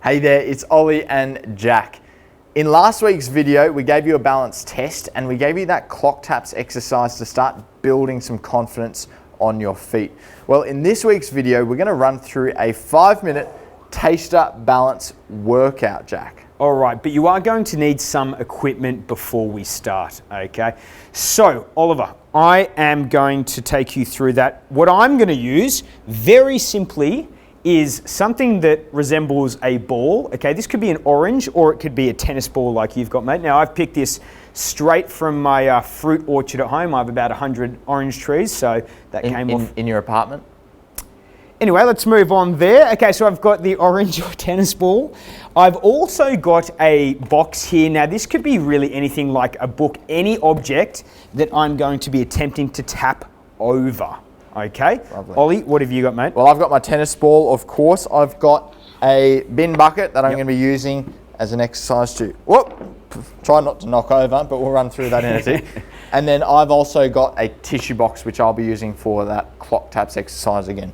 Hey there, it's Ollie and Jack. In last week's video, we gave you a balance test and we gave you that clock taps exercise to start building some confidence on your feet. Well, in this week's video, we're going to run through a 5-minute taster balance workout, Jack. All right, but you are going to need some equipment before we start, okay? So, Oliver, I am going to take you through that. What I'm going to use, very simply, is something that resembles a ball, okay? This could be an orange or it could be a tennis ball like you've got, mate. Now, I've picked this straight from my fruit orchard at home. I have about 100 orange trees, so that came off. In your apartment? Anyway, let's move on there. Okay, so I've got the orange or tennis ball. I've also got a box here. Now, this could be really anything like a book, any object that I'm going to be attempting to tap over. Okay, lovely. Ollie, what have you got, mate? Well, I've got my tennis ball, of course. I've got a bin bucket that I'm going to be using as an exercise to, try not to knock over, but we'll run through that in a tick. And then I've also got a tissue box, which I'll be using for that clock taps exercise again.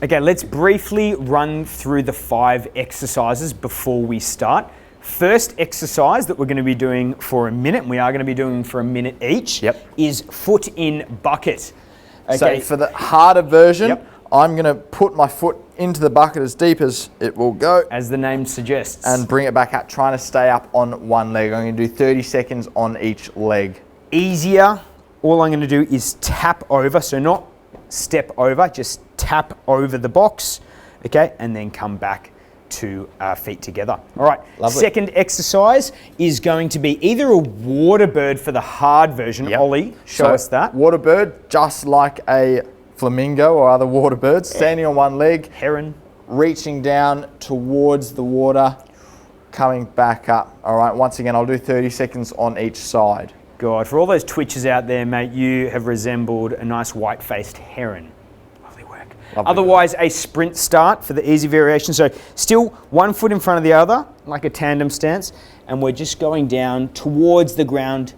Okay, let's briefly run through the 5 exercises before we start. First exercise that we're going to be doing for a minute, and we are going to be doing for a minute each, is foot in bucket. Okay. So for the harder version, I'm going to put my foot into the bucket as deep as it will go. As the name suggests. And bring it back out, trying to stay up on one leg. I'm going to do 30 seconds on each leg. Easier, all I'm going to do is tap over, so not step over, just tap over the box, okay, and then come back to feet together. All right, lovely. Second exercise is going to be either a water bird for the hard version. Ollie, show us that. Water bird, just like a flamingo or other water birds, standing on one leg. Heron. Reaching down towards the water, coming back up. All right, once again, I'll do 30 seconds on each side. God, for all those twitchers out there, mate, you have resembled a nice white-faced heron. Lovely work. Otherwise, a sprint start for the easy variation. So still one foot in front of the other, like a tandem stance, and we're just going down towards the ground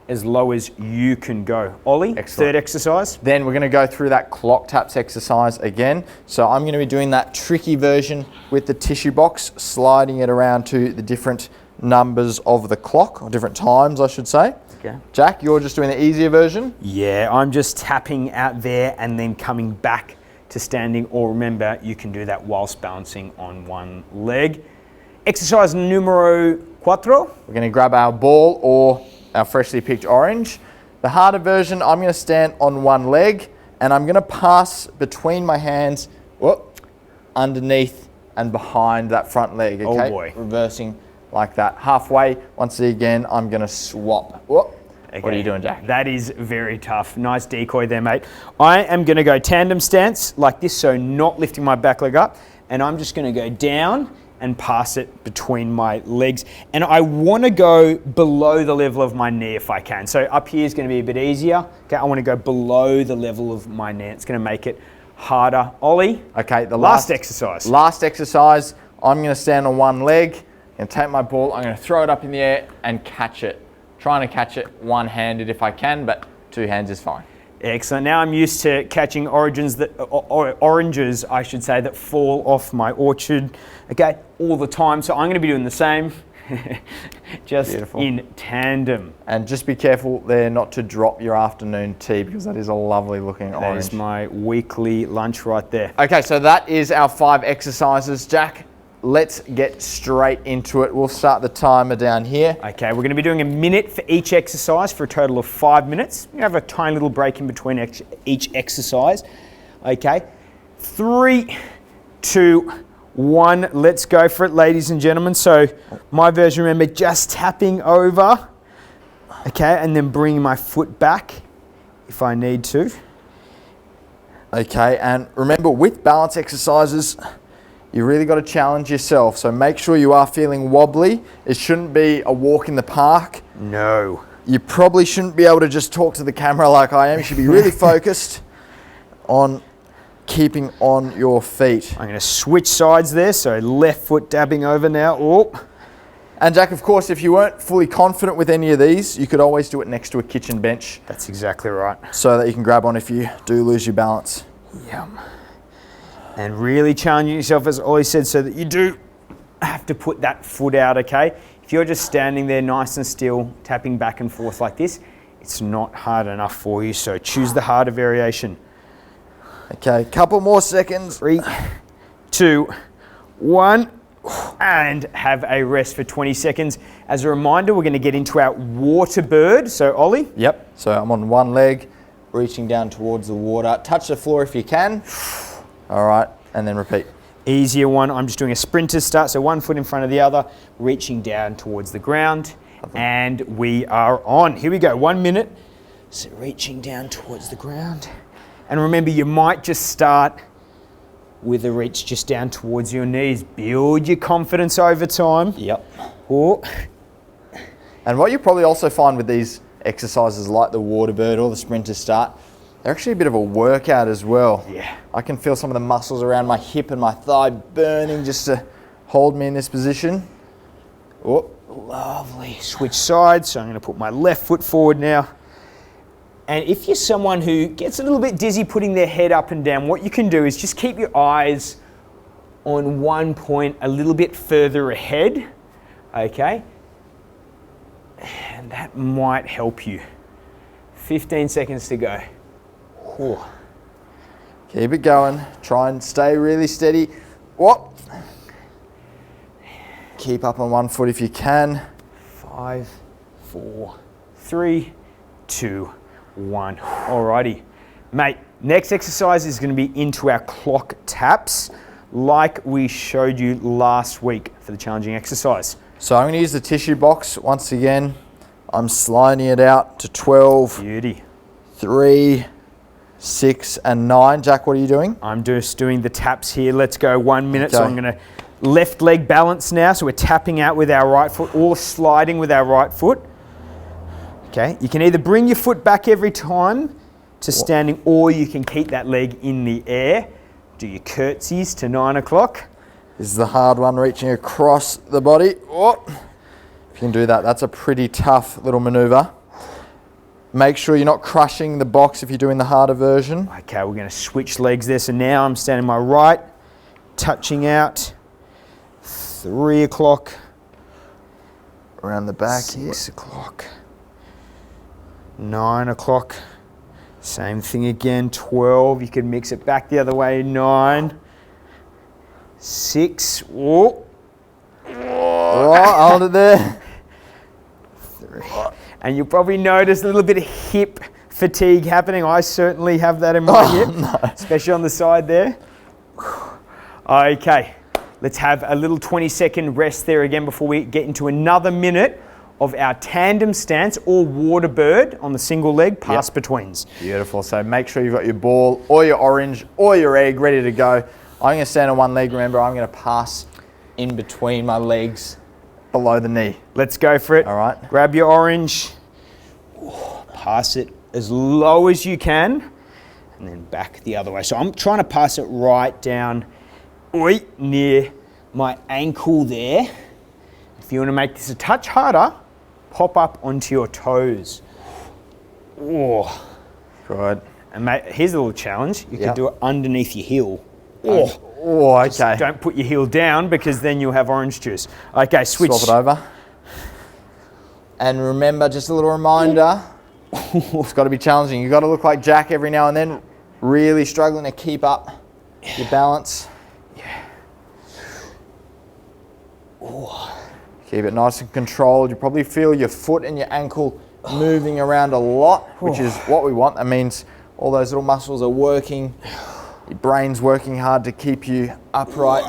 as low as you can go. Ollie, third exercise. Then we're going to go through that clock taps exercise again. So I'm going to be doing that tricky version with the tissue box, sliding it around to the different numbers of the clock, or different times, I should say. Okay. Jack, you're just doing the easier version? Yeah, I'm just tapping out there and then coming back to standing, or remember, you can do that whilst balancing on one leg. Exercise numero 4. We're going to grab our ball or our freshly picked orange. The harder version, I'm going to stand on one leg and I'm going to pass between my hands, underneath and behind that front leg, okay? Oh boy. Reversing like that. Halfway, once again, I'm going to swap. Okay. What are you doing, Jack? That is very tough. Nice decoy there, mate. I am going to go tandem stance like this, so not lifting my back leg up, and I'm just going to go down and pass it between my legs. And I want to go below the level of my knee if I can. So up here is going to be a bit easier. Okay, I want to go below the level of my knee. It's going to make it harder. Ollie, okay, the last exercise. Last exercise, I'm going to stand on one leg and take my ball. I'm going to throw it up in the air and catch it. Trying to catch it one-handed if I can, but 2 hands is fine. Excellent. Now I'm used to catching oranges, I should say, that fall off my orchard, okay, all the time. So I'm going to be doing the same, just in tandem. And just be careful there not to drop your afternoon tea, because that is a lovely looking orange. That is my weekly lunch right there. Okay, so that is our 5 exercises. Jack, let's get straight into it. We'll start the timer down here. Okay, we're going to be doing a minute for each exercise for a total of 5 minutes. You have a tiny little break in between each exercise. Okay, 3, 2, 1. Let's go for it, ladies and gentlemen. So my version, remember, just tapping over. Okay, and then bringing my foot back if I need to. Okay, and remember, with balance exercises, you really got to challenge yourself. So make sure you are feeling wobbly. It shouldn't be a walk in the park. No. You probably shouldn't be able to just talk to the camera like I am. You should be really focused on keeping on your feet. I'm going to switch sides there. So left foot dabbing over now. And Jack, of course, if you weren't fully confident with any of these, you could always do it next to a kitchen bench. That's exactly right. So that you can grab on if you do lose your balance. Yum. And really challenging yourself, as Ollie said, so that you do have to put that foot out, okay? If you're just standing there nice and still, tapping back and forth like this, it's not hard enough for you, so choose the harder variation. Okay, couple more seconds. 3, 2, 1, and have a rest for 20 seconds. As a reminder, we're going to get into our water bird. So, Ollie? Yep, so I'm on one leg, reaching down towards the water. Touch the floor if you can. All right, and then repeat. Easier one, I'm just doing a sprinter start, so one foot in front of the other, reaching down towards the ground, and we are on. Here we go, 1 minute. So reaching down towards the ground. And remember, you might just start with a reach just down towards your knees. Build your confidence over time. Yep. Oh. And what you probably also find with these exercises like the water bird or the sprinter start, they're actually a bit of a workout as well. Yeah. I can feel some of the muscles around my hip and my thigh burning just to hold me in this position. Oh, Lovely. Switch sides, so I'm going to put my left foot forward now. And if you're someone who gets a little bit dizzy putting their head up and down, what you can do is just keep your eyes on one point a little bit further ahead, okay? And that might help you. 15 seconds to go. Whew. keep it going. Try and stay really steady. Whoop. Keep up on one foot if you can. 5, 4, 3, 2, 1. Alrighty. Mate, next exercise is going to be into our clock taps like we showed you last week for the challenging exercise. So I'm going to use the tissue box once again. I'm sliding it out to 12, Beauty. 3, 6 and 9. Jack, what are you doing? I'm just doing the taps here. Let's go 1 minute. So Okay. I'm going to left leg balance now. So we're tapping out with our right foot or sliding with our right foot. Okay. You can either bring your foot back every time to standing, or you can keep that leg in the air. Do your curtsies to 9 o'clock. This is the hard one, reaching across the body. Oh. If you can do that, that's a pretty tough little maneuver. Make sure you're not crushing the box if you're doing the harder version. Okay, we're going to switch legs there. So now I'm standing my right, touching out. 3 o'clock. Around the back here. 6 o'clock. 9 o'clock. Same thing again. 12. You can mix it back the other way. 9. 6. Whoa. Oh, hold it there. 3. And you'll probably notice a little bit of hip fatigue happening. I certainly have that in my hip, especially on the side there. Okay, let's have a little 20-second rest there again before we get into another minute of our tandem stance or water bird on the single leg pass betweens. Beautiful. So make sure you've got your ball or your orange or your egg ready to go. I'm going to stand on one leg. Remember, I'm going to pass in between my legs below the knee. Let's go for it. All right. Grab your orange, pass it as low as you can, and then back the other way. So I'm trying to pass it right down near my ankle there. If you want to make this a touch harder, pop up onto your toes. Oh. Good. And mate, here's a little challenge. You can do it underneath your heel. Oh, okay. Don't put your heel down because then you'll have orange juice. Okay, switch. Swap it over. And remember, just a little reminder, it's got to be challenging. You've got to look like Jack every now and then, really struggling to keep up your balance. Yeah. Keep it nice and controlled. You probably feel your foot and your ankle moving around a lot, which is what we want. That means all those little muscles are working. Your brain's working hard to keep you upright.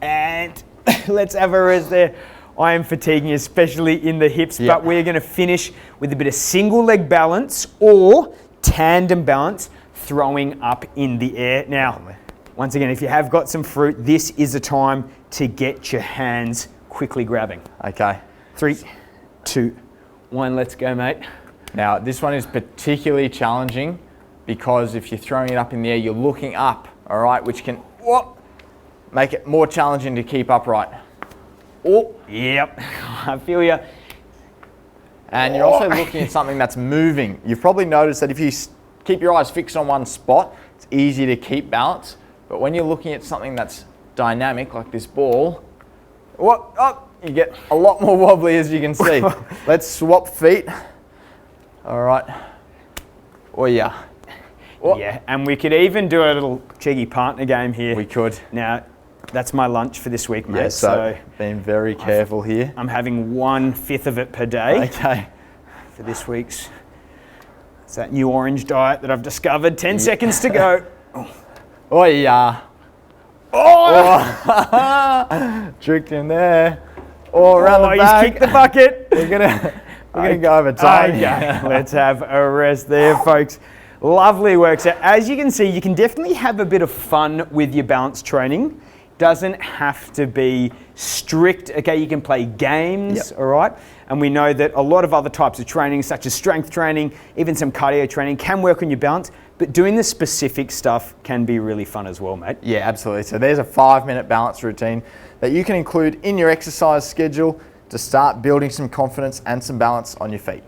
And let's have a rest there. I am fatiguing, especially in the hips, but we're going to finish with a bit of single leg balance or tandem balance, throwing up in the air. Now, once again, if you have got some fruit, this is the time to get your hands quickly grabbing. Okay. 3, 2, 1, let's go, mate. Now, this one is particularly challenging because if you're throwing it up in the air, you're looking up, all right, which can make it more challenging to keep upright. Oh, Yep, I feel you. and you're also looking at something that's moving. You've probably noticed that if you keep your eyes fixed on one spot, it's easy to keep balance. But when you're looking at something that's dynamic, like this ball, you get a lot more wobbly, as you can see. Let's swap feet. All right. Oh yeah. Oh. Yeah, and we could even do a little cheeky partner game here. We could. Now, that's my lunch for this week, mate. Yeah, so being very careful here. I'm having 1/5 of it per day. Okay. For this week's. It's that new orange diet that I've discovered. 10 seconds to go. Oh yeah. Oh! Tricked in there. Oh, around the back. He's kicked the bucket. We're gonna go over time. Okay, let's have a rest there, folks. Lovely work. So as you can see, you can definitely have a bit of fun with your balance training. Doesn't have to be strict. Okay, you can play games, all right? And we know that a lot of other types of training, such as strength training, even some cardio training, can work on your balance, but doing the specific stuff can be really fun as well, mate. Yeah, absolutely. So there's a 5-minute balance routine that you can include in your exercise schedule to start building some confidence and some balance on your feet.